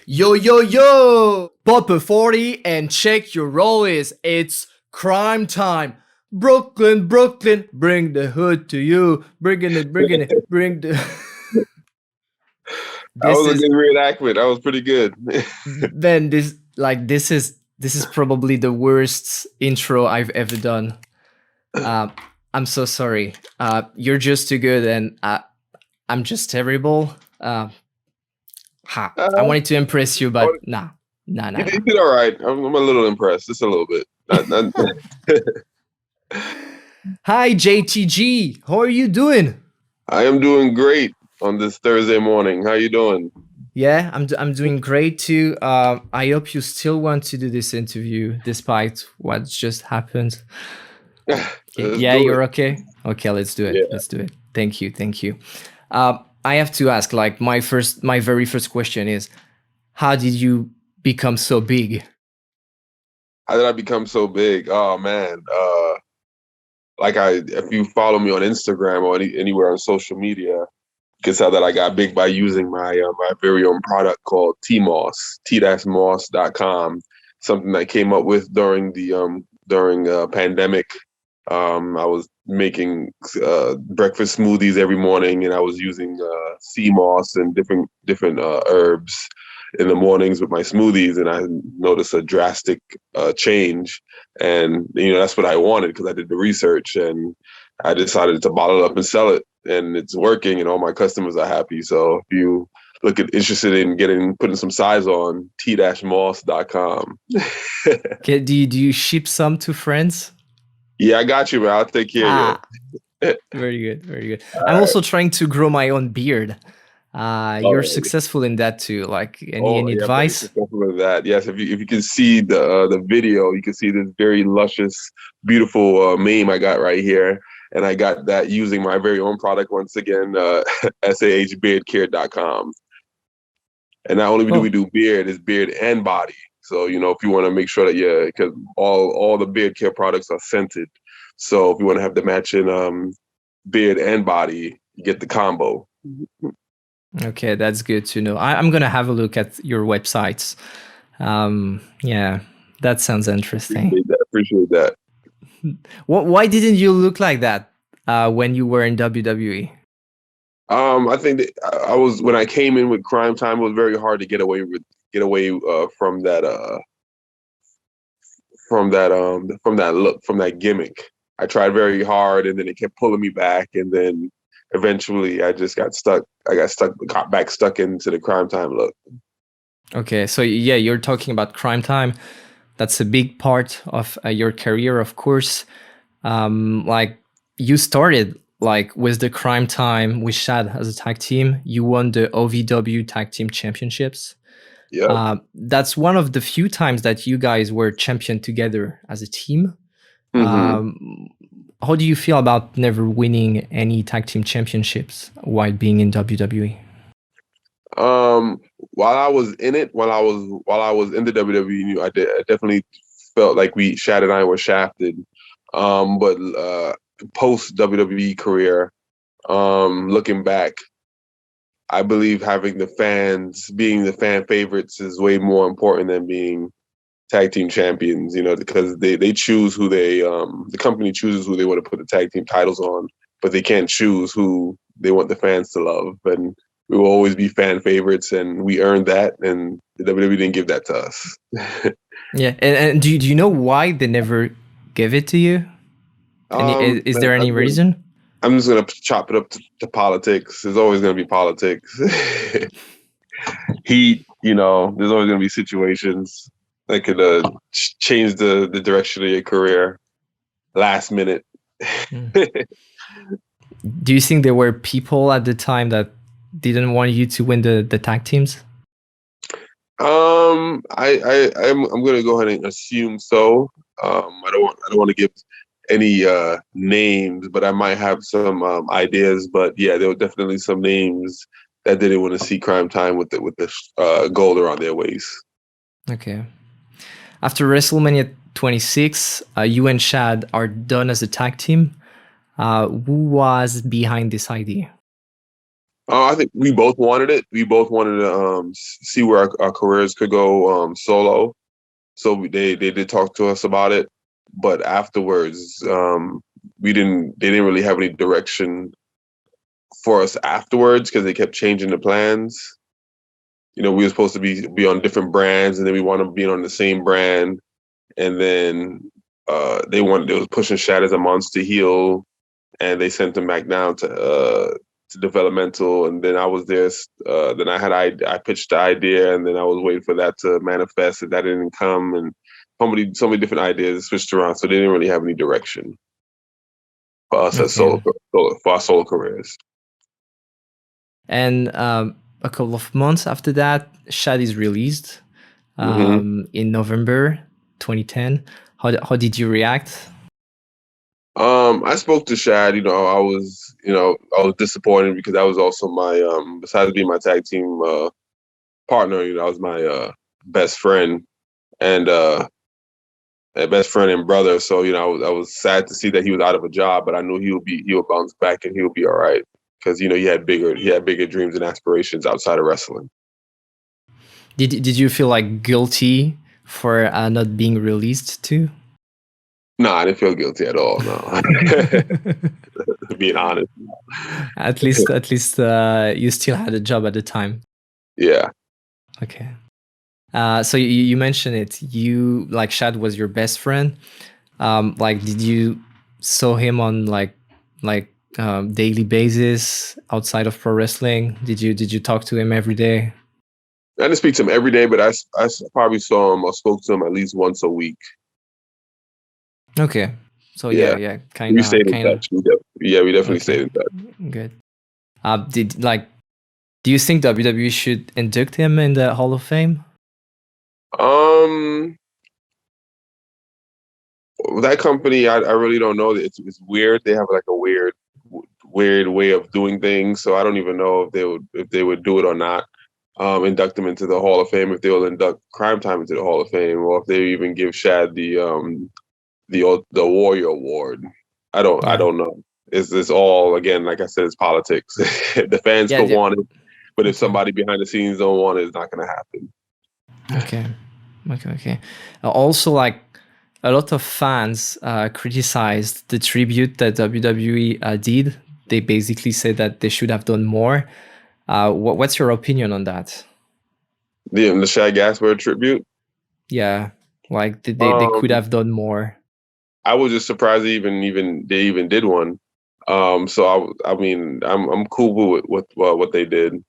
Yo, yo, yo! Pop a 40 and check your rollies. It's Cryme Tyme. Brooklyn, Brooklyn, bring the hood to you. Bringing it, bring the. That This was a is good reenactment. That was pretty good. Ben. This is probably the worst intro I've ever done. I'm so sorry. You're just too good, and I'm just terrible. I Uh, wanted to impress you, but nah. you did all right. I'm a little impressed, just a little bit. Hi, JTG. How are you doing? I am doing great on this Thursday morning. How you doing? Yeah, I'm doing great too. I hope you still want to do this interview despite what just happened. Okay. Let's Yeah, do it. you're okay. Okay, let's do it. Yeah. Let's do it. Thank you. Thank you. I have to ask, like, my very first question is, how did you become so big? How did I become so big? Oh man. If you follow me on Instagram or anywhere on social media, you can tell that I got big by using my very own product called T-Moss, t-moss.com. Something I came up with during pandemic. I was making breakfast smoothies every morning, and I was using sea moss and different herbs in the mornings with my smoothies, and I noticed a drastic change. And that's what I wanted because I did the research, and I decided to bottle it up and sell it, and it's working, and all my customers are happy. So if you interested in putting some size on, t-moss.com. Okay, do you ship some to friends? Yeah, I got you, man. I'll take care of you. Ah, very good, very good. I'm also trying to grow my own beard. You're Oh, successful in that too. Like, any oh, any yeah, very advice? successful with that. Yes, if you can see the video, you can see this very luscious, beautiful meme I got right here, and I got that using my very own product once again, sahbeardcare.com. And not only do we Oh, do beard, it's beard and body. So if you want to make sure that because all the beard care products are scented. So if you want to have the matching beard and body, you get the combo. okay, that's good to know. I'm gonna have a look at your websites. Yeah, that sounds interesting. Appreciate that. Why didn't you look like that when you were in WWE? I think that I was when I came in with Cryme Tyme, it was very hard to get away from that look, from that gimmick. I tried very hard, and then it kept pulling me back, and then eventually I just got stuck. Got stuck into the Cryme Tyme look. Okay, so yeah, you're talking about Cryme Tyme. That's a big part of your career, of course. Like, you started like with the Cryme Tyme with Shad as a tag team. You won the OVW Tag Team Championships. Yep. That's one of the few times that you guys were champion together as a team. Mm-hmm. How do you feel about never winning any tag team championships while being in WWE? While I was in it, while I was in the WWE, I definitely felt like Shad and I were shafted. But post WWE career, looking back, I believe having being the fan favorites is way more important than being tag team champions, because they choose who the company chooses who they want to put the tag team titles on, but they can't choose who they want the fans to love. And we will always be fan favorites, and we earned that, and the WWE didn't give that to us. Yeah, and do you know why they never give it to you? Is there any reason? I'm just gonna chop it up to politics. There's always gonna be politics. Heat, there's always gonna be situations that could change the direction of your career last minute. Do you think there were people at the time that didn't want you to win the tag teams? I'm gonna go ahead and assume so. I don't want to give any names, but I might have some ideas. But yeah, there were definitely some names that didn't want to see Cryme Tyme with the gold around their waist. Okay. After WrestleMania 26, you and Shad are done as a tag team. Who was behind this idea? I think we both wanted it. We both wanted to see where our careers could go solo. So they did talk to us about it, but afterwards, we didn't. They didn't really have any direction for us afterwards because they kept changing the plans. You know, we were supposed to be on different brands, and then we wound up being on the same brand, and then they was pushing Shad as a monster heel, and they sent him back down to developmental, and then I was there. Then I pitched the idea, and then I was waiting for that to manifest, and that didn't come, and so many different ideas switched around, so they didn't really have any direction for us as Okay. for our solo careers. And a couple of months after that, Shad is released in November 2010. How did you react? I spoke to Shad. I was disappointed because that was also my besides being my tag team partner, that was my best friend and best friend and brother. So I was sad to see that he was out of a job, but I knew he'll bounce back and he'll be all right because he had bigger dreams and aspirations outside of wrestling. Did you feel like guilty for not being released too? No, I didn't feel guilty at all. No, being honest. At least you still had a job at the time. Yeah. Okay. So you mentioned it. You like Shad was your best friend. Like, did you saw him on daily basis outside of pro wrestling? Did you talk to him every day? I didn't speak to him every day, but I probably saw him or spoke to him at least once a week. Okay. So Yeah, kind we of. stayed in touch. We definitely stayed in touch. Good. Do you think WWE should induct him in the Hall of Fame? That company, I really don't know. It's weird. They have like a weird way of doing things. So I don't even know if they would do it or not. Induct him into the Hall of Fame, if they will induct Cryme Tyme into the Hall of Fame, or if they even give Shad the Warrior Award. I don't know. It's all, again, like I said, it's politics. The fans could want it, but if somebody behind the scenes don't want it, it's not going to happen. Okay. Also, like, a lot of fans criticized the tribute that WWE did. They basically said that they should have done more. What's your opinion on that? The Shad Gaspard tribute? Yeah, like they could have done more. I was just surprised they even did one. So I mean, I'm cool with what they did.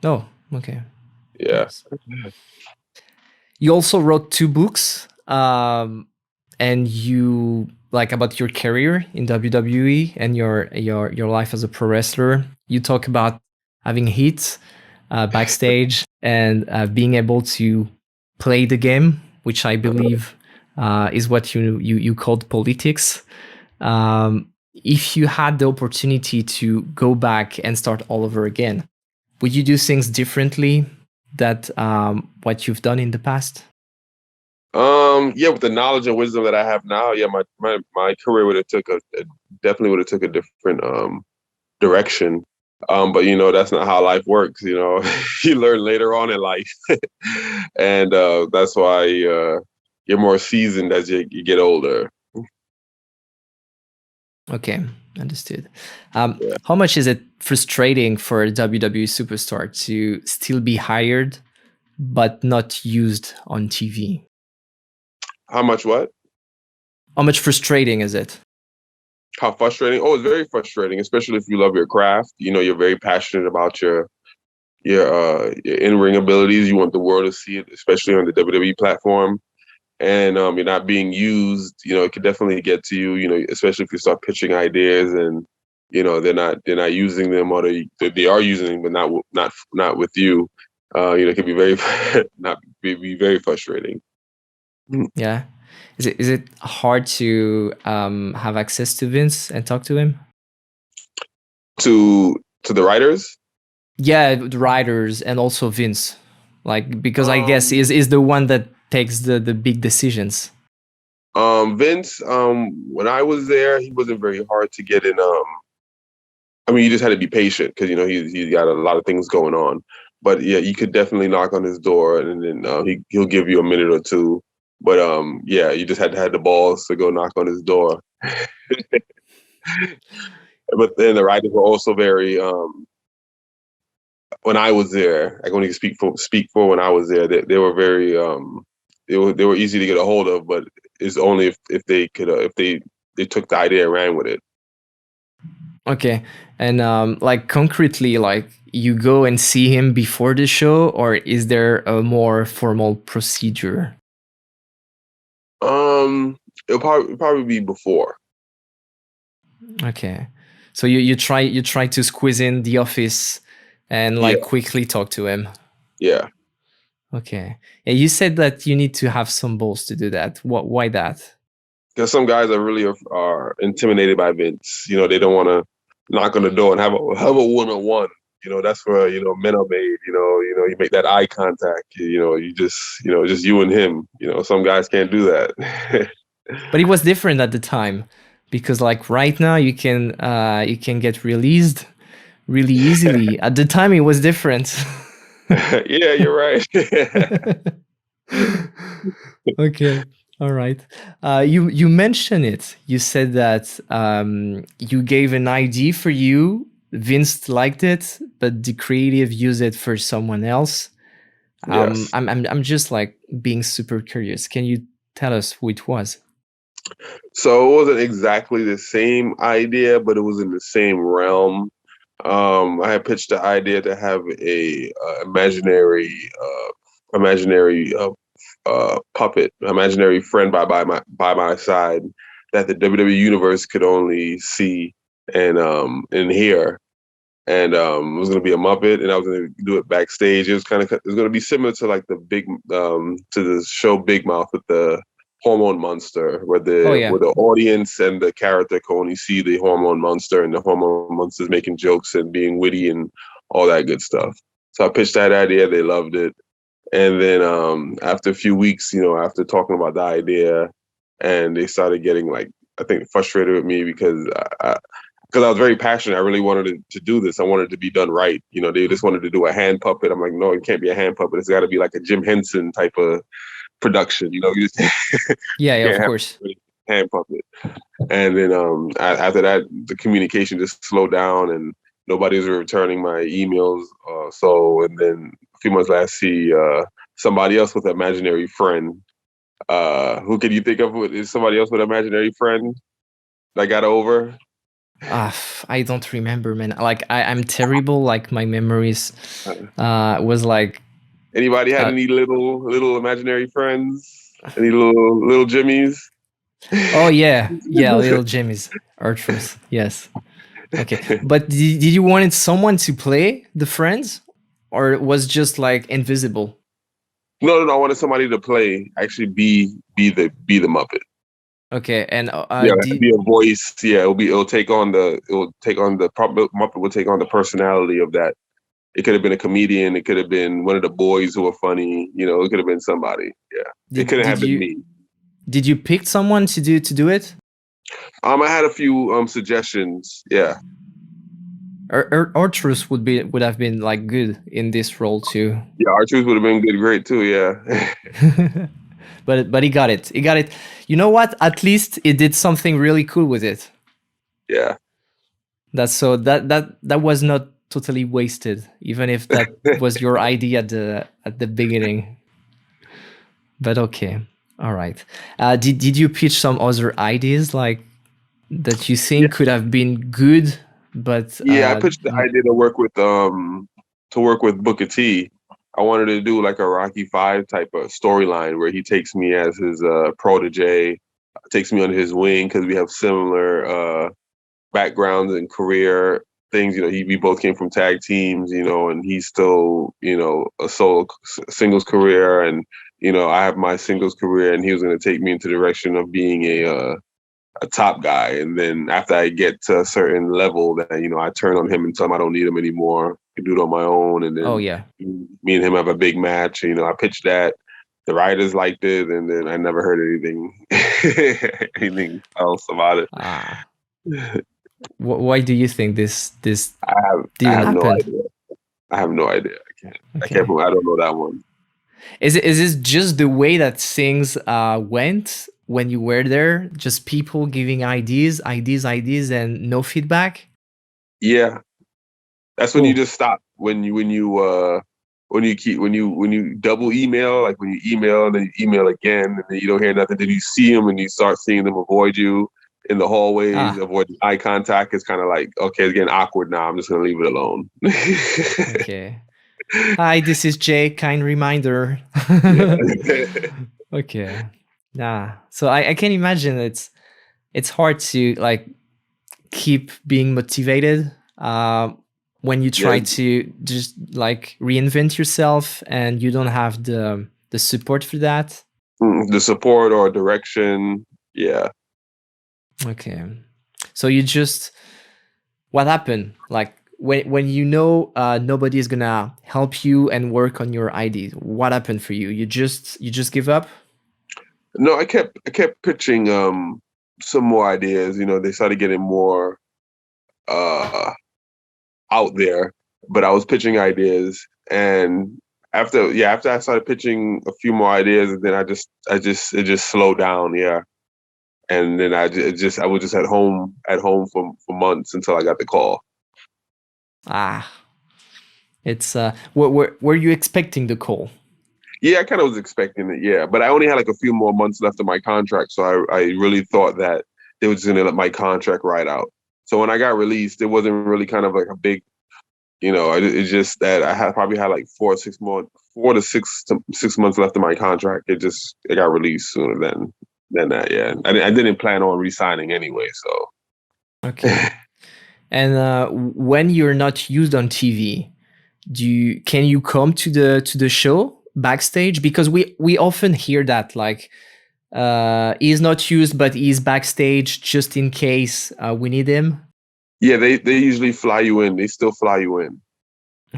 Oh, okay. Yeah. Nice. You also wrote 2 books, and you like about your career in WWE and your life as a pro wrestler. You talk about having heat backstage and being able to play the game, which I believe is what you called politics. If you had the opportunity to go back and start all over again, would you do things differently that what you've done in the past? Yeah, with the knowledge and wisdom that I have now, yeah, my career definitely would have took a different direction. But that's not how life works. You learn later on in life, and that's why you're more seasoned as you get older. Okay, understood. How much is it frustrating for a WWE superstar to still be hired but not used on TV? How much what? How much frustrating is it? How frustrating? Oh, it's very frustrating, especially if you love your craft. You're very passionate about your in-ring abilities. You want the world to see it, especially on the WWE platform. And you're not being used. It could definitely get to you. Especially if you start pitching ideas and they're not using them, or they are using them, but not with you. It can be very be very frustrating. Yeah. Is it hard to have access to Vince and talk to him? To the writers? Yeah, the writers and also Vince. Like, because I guess is the one that takes the big decisions. Vince, when I was there, he wasn't very hard to get in I mean, you just had to be patient because he's got a lot of things going on. But yeah, you could definitely knock on his door, and then he'll give you a minute or two. But yeah, you just had to have the balls to go knock on his door. But then the writers were also very when I was there. I can only speak for when I was there. They were very they were easy to get a hold of, but it's only if they could if they took the idea and ran with it. Okay. And like concretely, like you go and see him before the show, or is there a more formal procedure? It'll probably be before. Okay. So you try to squeeze in the office and like Yeah. quickly talk to him. Yeah. Okay. And you said that you need to have some balls to do that. Why that? Because some guys are intimidated by Vince. They don't want to knock on the door and have a one-on-one. That's where men are made. You make that eye contact. You just you and him. Some guys can't do that. But it was different at the time, because like right now you can get released really easily. At the time it was different. Yeah, you're right. Okay. All right. You mentioned it. You said that you gave an idea for you. Vince liked it, but the creative used it for someone else. Yes. I'm just like being super curious. Can you tell us who it was? So it wasn't exactly the same idea, but it was in the same realm. I had pitched the idea to have a imaginary puppet, imaginary friend by my side that the WWE universe could only see and hear. And it was gonna be a Muppet, and I was gonna do it backstage. It was gonna be similar to like to the show Big Mouth with the hormone monster, where Oh yeah. the audience and the character can only see the hormone monster, and the hormone monster's making jokes and being witty and all that good stuff. So I pitched that idea, they loved it. And then after a few weeks, after talking about the idea, and they started getting like, I think, frustrated with me because I was very passionate. I really wanted to do this. I wanted it to be done right. They just wanted to do a hand puppet. I'm like, no, it can't be a hand puppet. It's got to be like a Jim Henson type of production. You just Yeah, can't of have course. a hand puppet. And then after that, the communication just slowed down, and nobody was returning my emails. And then a few months later, I see somebody else with an imaginary friend. Who can you think of? Is somebody else with an imaginary friend that got over? I don't remember, man. Like I'm terrible. Like my memories was like. Anybody had any little imaginary friends? Any little Jimmies? Oh yeah, little Jimmy's Archers. Yes. Okay, but did you wanted someone to play the friends, or it was just like invisible? No. I wanted somebody to play, actually be the Muppet. Okay, and Yeah, be a voice. Yeah, it'll take on the Muppet will take on the personality of that. It could have been a comedian. It could have been one of the boys who were funny. It could have been somebody. Yeah, it couldn't have been me. Did you pick someone to do it? I had a few suggestions. Yeah. Archers would have been like good in this role too. Yeah, Archers would have been great too. Yeah. But he got it. He got it. You know what? At least it did something really cool with it. Yeah. That was not totally wasted, even if that was your idea at the beginning. But okay, all right. Did you pitch some other ideas like that you think could have been good? But I pitched the idea to work with Booker T. I wanted to do like a Rocky V type of storyline where he takes me as his protege, takes me under his wing because we have similar backgrounds and career things. We both came from tag teams, and he's still, a solo singles career, and I have my singles career, and he was going to take me into the direction of being a top guy. And then after I get to a certain level, that I turn on him and tell him I don't need him anymore. I can do it on my own. And then me and him have a big match. I pitched that. The writers liked it, and then I never heard anything else about it. Why do you think this I didn't have no happen? idea. I have no idea. I can't. Okay. I don't know that one. Is this just the way that things went when you were there? Just people giving ideas, and no feedback? Yeah, that's when you Oh, just stop. When you double email, like when you email and then you email again and then you don't hear nothing, then you see them and you start seeing them avoid you in the hallways, ah, avoid eye contact. It's kind of like, okay, it's getting awkward now. I'm just gonna leave it alone. okay. Hi, this is Jay. Kind reminder. Yeah. Okay. Nah. So I can imagine it's hard to like keep being motivated when you Yeah, try to just like reinvent yourself and you don't have the support for that. the support or direction. Yeah. Okay. So you just what happened? Like when you know nobody is gonna help you and work on your ID, what happened for you? You just give up? No, I kept pitching some more ideas. You know, they started getting more uh out there, but I was pitching ideas, and after I started pitching a few more ideas, and then it just slowed down. Yeah, and then I was just at home for months until I got the call. Ah, it's were you expecting the call? Yeah, I kind of was expecting it. Yeah, but I only had like a few more months left of my contract, so I really thought that they were just gonna let my contract ride out. So when I got released, it wasn't really kind of like a big, you know, it's just that I had probably had like 4 to 6 months left of my contract. It got released sooner than that. Yeah, I didn't plan on resigning anyway. So Okay. And when you're not used on TV, can you come to the show backstage? Because we often hear that like he's not used, but he's backstage just in case we need him. yeah, they usually fly you in. They still fly you in.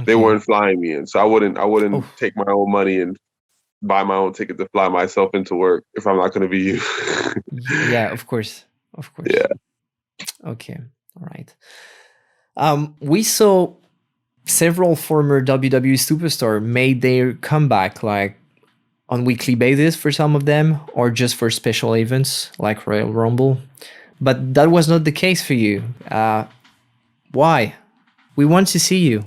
They Okay. weren't flying me in, so I Oh, wouldn't take my own money and buy my own ticket to fly myself into work if I'm not going to be you. yeah, of course, of course. Yeah. Okay, all right. We saw several former WWE superstar made their comeback, like on weekly basis for some of them, or just for special events like Royal Rumble. But that was not the case for you. Why? We want to see you.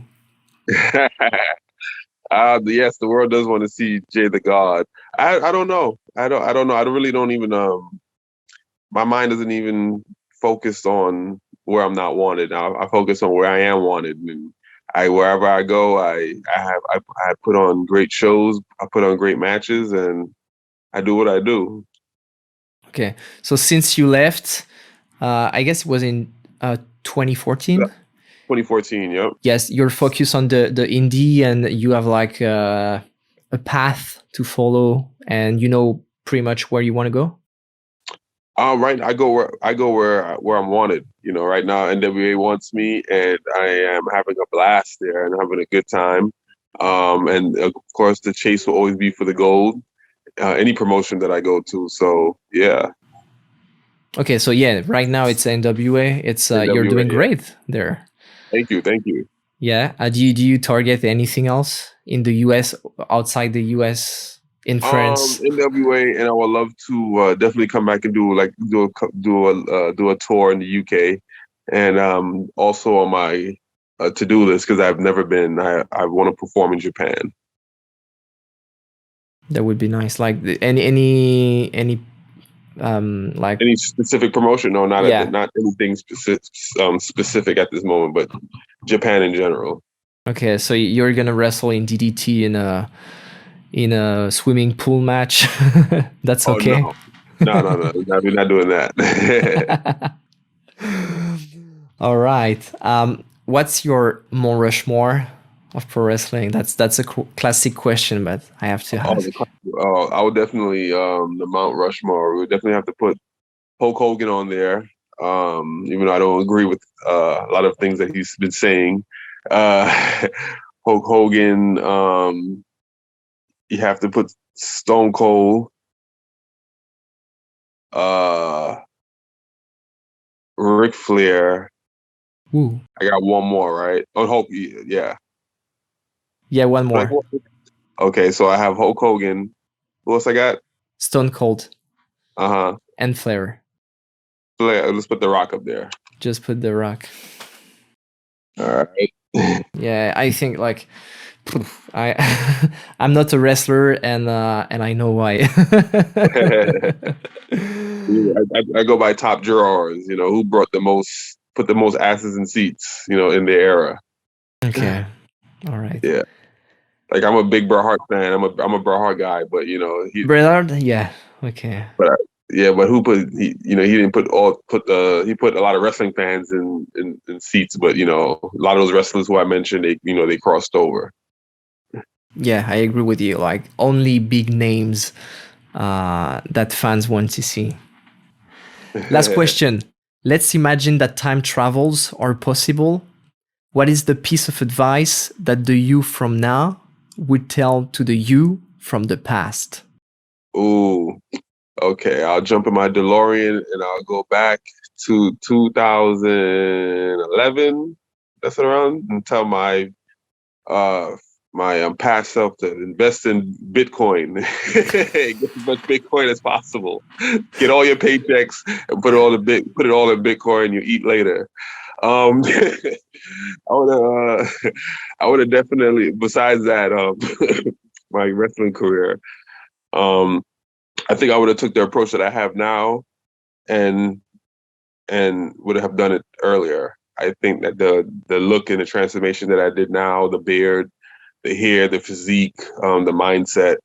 Yes, the world does want to see Jay the God. I don't know. I don't know. I really don't even my mind doesn't even focus on where I'm not wanted. I focus on where I am wanted, and I wherever I go, I put on great shows. I put on great matches, and I do what I do. Okay. So since you left, I guess it was in 2014. 2014. Yep. Yes, you're focused on the indie, and you have like a path to follow, and you know pretty much where you want to go. Right. I go where I'm wanted. You know, right now NWA wants me, and I am having a blast there and having a good time. And of course, the chase will always be for the gold. Any promotion that I go to. So yeah, Okay, so yeah, right now it's NWA. It's you're NWA. doing Yeah. great there. Thank you. Yeah. Do you target anything else in the US, outside the US, in France? NWA, and I would love to definitely come back and do a tour in the UK, and also on my to do list because I've never been. I want to perform in Japan. That would be nice. Like any like Any specific promotion? No, yeah. not anything specific at this moment, but Japan in general. Okay, so you're gonna wrestle in DDT in a swimming pool match. That's Oh okay. no, we're not doing that. All right. What's your Mount Rushmore of pro wrestling? That's a classic question, but I have to Oh, ask. I would definitely the Mount Rushmore. We would definitely have to put Hulk Hogan on there. Even though I don't agree with a lot of things that he's been saying. Uh, Hulk Hogan. You have to put Stone Cold. Uh, Ric Flair. Woo. I got one more, right? Oh, Hulk, yeah. Yeah, one more. Okay, so I have Hulk Hogan. Who else I got? Stone Cold. Uh-huh. And Flair. Let's put The Rock up there. Just put The Rock. All right. Yeah, I think like I'm not a wrestler, and I know why. I go by top drawers, who put the most asses in seats, in their era. Okay. All right. Yeah. Like I'm a big Bret Hart fan. I'm a Bret Hart guy, but Bret Hart, yeah. Okay. But but he didn't he put a lot of wrestling fans in seats, but a lot of those wrestlers who I mentioned, they crossed over. Yeah, I agree with you. Like only big names that fans want to see. Last question. Let's imagine that time travels are possible. What is the piece of advice that the you from now would tell to the you from the past? Ooh, okay. I'll jump in my DeLorean and I'll go back to 2011. That's around, and tell my past self to invest in Bitcoin. Get as much Bitcoin as possible. Get all your paychecks and put it all in Bitcoin. You eat later. I would have definitely. Besides that, my wrestling career, I think I would have took the approach that I have now, and would have done it earlier. I think that the look and the transformation that I did now, the beard, the hair, the physique, the mindset,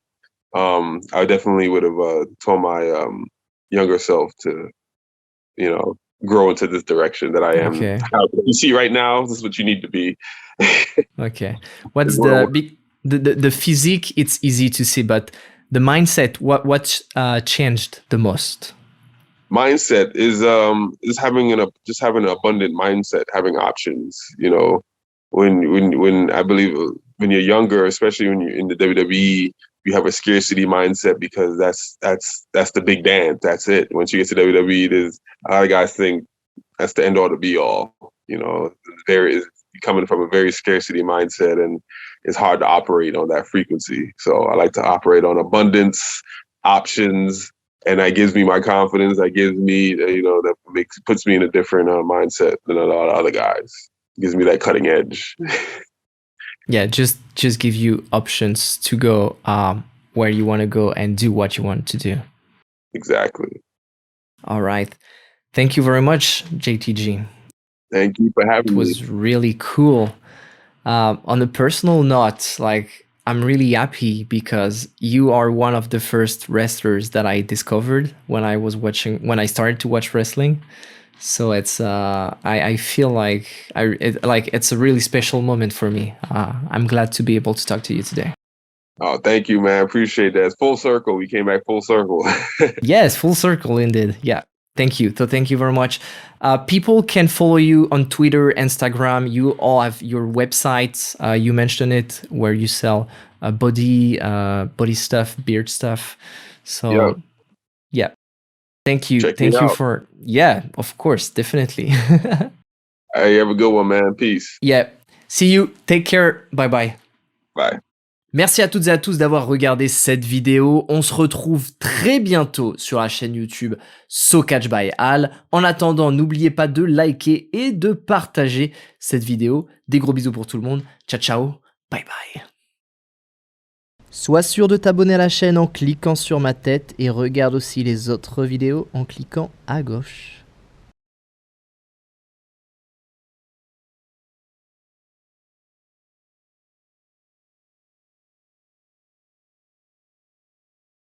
I definitely would have told my younger self to, grow into this direction that I am. Okay. You see right now, this is what you need to be. Okay. What's the physique? It's easy to see, but the mindset. What changed the most? Mindset is having an abundant mindset, having options. When I believe when you're younger, especially when you're in the WWE, you have a scarcity mindset because that's the big dance. That's it. Once you get to WWE, there's a lot of guys think that's the end all to be all. Is coming from a very scarcity mindset, and it's hard to operate on that frequency. So I like to operate on abundance, options, and that gives me my confidence. That gives me, puts me in a different mindset than a lot of other guys. Gives me that cutting edge. Yeah, just give you options to go where you want to go and do what you want to do. Exactly. All right. Thank you very much, JTG. Thank you for having me. It was really cool. On a personal note, like I'm really happy because you are one of the first wrestlers that I discovered when I started to watch wrestling. So it's I feel like it's a really special moment for me. I'm glad to be able to talk to you today. Oh, thank you, man. Appreciate that. It's full circle. We came back full circle. Yes, full circle indeed. Yeah. Thank you. So thank you very much. People can follow you on Twitter, Instagram. You all have your websites. You mentioned it where you sell body stuff, beard stuff. So yeah. Thank you. Thank you for of course, definitely. Hey, have a good one, man. Peace. Yeah. See you. Take care. Bye bye. Bye. Merci à toutes et à tous d'avoir regardé cette vidéo. On se retrouve très bientôt sur la chaîne YouTube So Catch by Al. En attendant, n'oubliez pas de liker et de partager cette vidéo. Des gros bisous pour tout le monde. Ciao, ciao. Bye bye. Sois sûr de t'abonner à la chaîne en cliquant sur ma tête et regarde aussi les autres vidéos en cliquant à gauche.